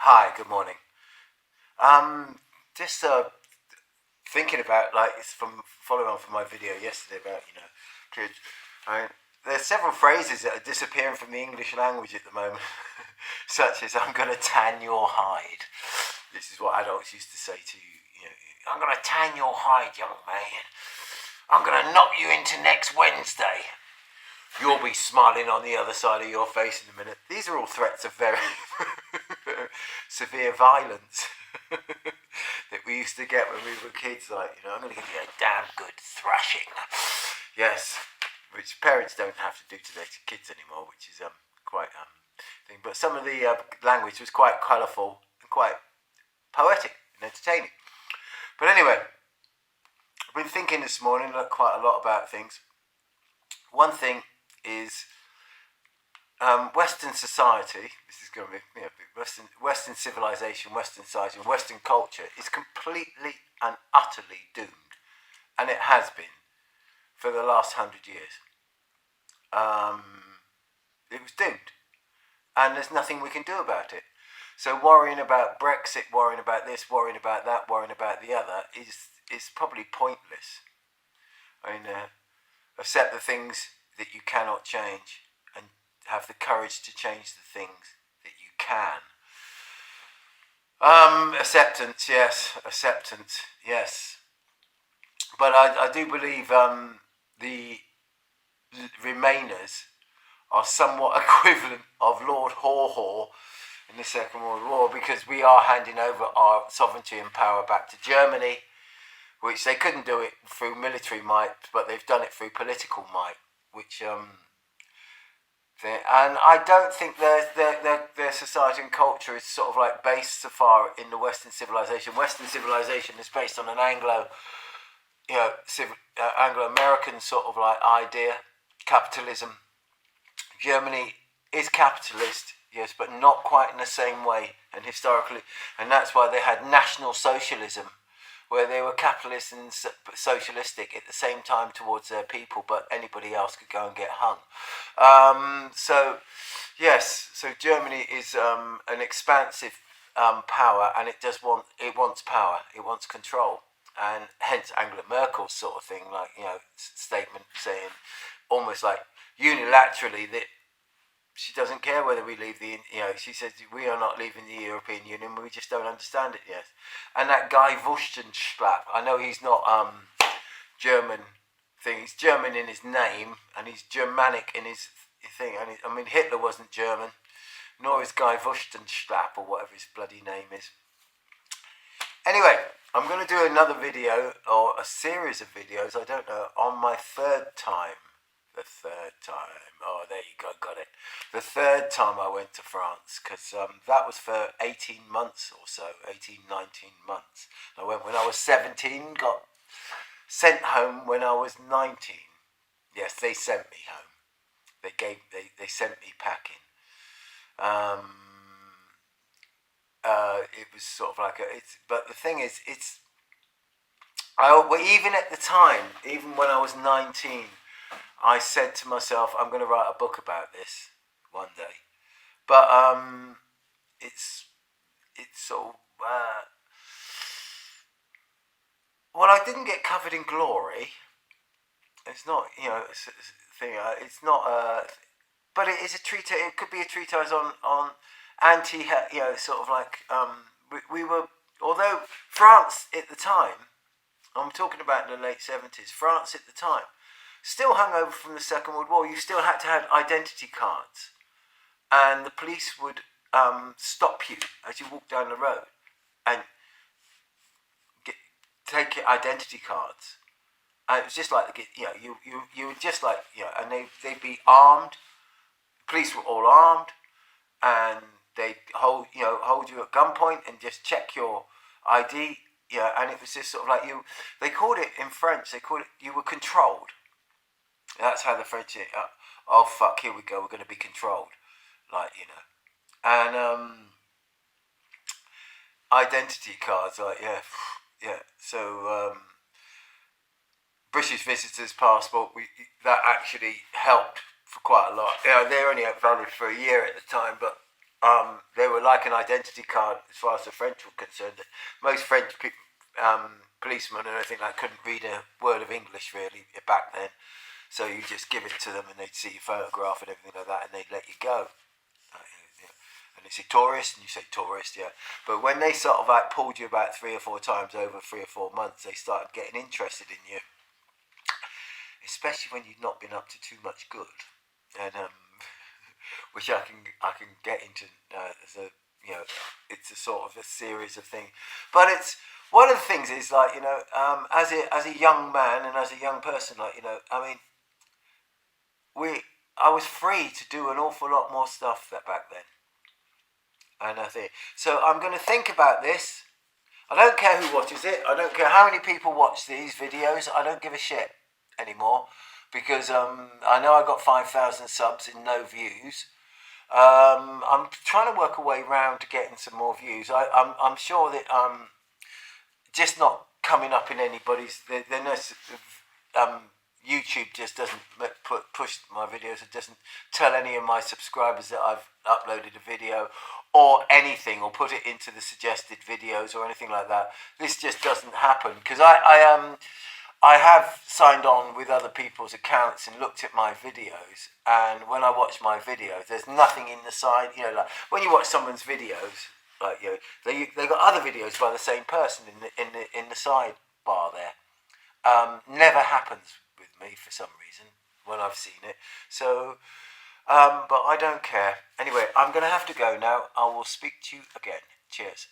Hi, good morning. Just thinking about it's from following on from my video yesterday about kids. I mean, there's several phrases that are disappearing from the English language at the moment, such as "I'm going to tan your hide." This is what adults used to say to you. I'm going to tan your hide, young man. I'm going to knock you into next Wednesday. You'll be smiling on the other side of your face in a minute. These are all threats of very severe violence that we used to get when we were kids. I'm going to give you a damn good thrashing. Yes, which parents don't have to do to their kids anymore, which is quite thing. But some of the language was quite colourful and quite poetic and entertaining. But anyway, I've been thinking this morning quite a lot about things. One thing is Western society. This is going to be Western civilization, Western society, Western culture is completely and utterly doomed, and it has been for the last 100 years. It was doomed, and there's nothing we can do about it. So worrying about Brexit, worrying about this, worrying about that, worrying about the other is probably pointless. I mean, accept the things that you cannot change and have the courage to change the things that you can. Acceptance, yes. Acceptance, yes. But I do believe the Remainers are somewhat equivalent of Lord Haw in the Second World War, because we are handing over our sovereignty and power back to Germany, which they couldn't do it through military might, but they've done it through political might, which and I don't think their society and culture is sort of like based so far in the Western civilization. Western civilization is based on an Anglo-American sort of like idea, capitalism. Germany is capitalist, yes, but not quite in the same way, and historically, and that's why they had National Socialism, where they were capitalist and socialistic at the same time towards their people, but anybody else could go and get hung. So Germany is an expansive power, and it wants power, it wants control, and hence Angela Merkel's sort of thing, statement saying almost like unilaterally that she doesn't care whether we leave she says we are not leaving the European Union, we just don't understand it yet. And that guy Wustenschlapp, I know he's not German thing, he's German in his name and he's Germanic in his thing. And Hitler wasn't German, nor is Guy Wustenschlapp or whatever his bloody name is. Anyway, I'm going to do another video, or a series of videos, I don't know, on my third time. The third time. Oh, there you go, got it. The third time I went to France, because that was for 18 months or so, 19 months. I went when I was 17, got sent home when I was 19. Yes, they sent me home. They sent me packing. It was sort of like but the thing is, even at the time, even when I was 19, I said to myself, I'm going to write a book about this one day. But it's sort of I didn't get covered in glory. It's not, it's a thing. It's not but it is a treatise. It could be a treatise on anti. Sort of like we were. Although France at the time, I'm talking about in the late 70s. France at the time, still hung over from the Second World War. You still had to have identity cards, and the police would stop you as you walked down the road and take your identity cards. And it was just like you were just like and they'd be armed. The police were all armed, and they'd hold you at gunpoint and just check your ID. And it was just sort of like They called it in French. They called it you were controlled. That's how the French say, oh fuck, here we go, we're going to be controlled. And identity cards, so British visitors passport, that actually helped for quite a lot. They only valid for a year at the time, but they were like an identity card as far as the French were concerned. Most French policemen and everything like couldn't read a word of English really back then. So you just give it to them and they'd see your photograph and everything like that and they'd let you go. Yeah. And they say tourist and you say tourist, yeah. But when they sort of like pulled you about 3 or 4 times over 3 or 4 months, they started getting interested in you. Especially when you've not been up to too much good. And which I can get into as a, you know, it's a sort of a series of things. But it's one of the things is like, you know, as a young man and as a young person, like, you know, I mean, I was free to do an awful lot more stuff back then. And I think so. I'm going to think about this. I don't care who watches it. I don't care how many people watch these videos. I don't give a shit anymore because I know I got 5,000 subs and no views. I'm trying to work a way around to getting some more views. I'm sure that just not coming up in anybody's. YouTube just doesn't push my videos. It doesn't tell any of my subscribers that I've uploaded a video or anything, or put it into the suggested videos or anything like that. This just doesn't happen because I have signed on with other people's accounts and looked at my videos, and when I watch my videos, there's nothing in the side. You know, like when you watch someone's videos, like, you know, they got other videos by the same person in the sidebar there. Never happens with me for some reason when I've seen it. So, but I don't care. Anyway, I'm going to have to go now. I will speak to you again. Cheers.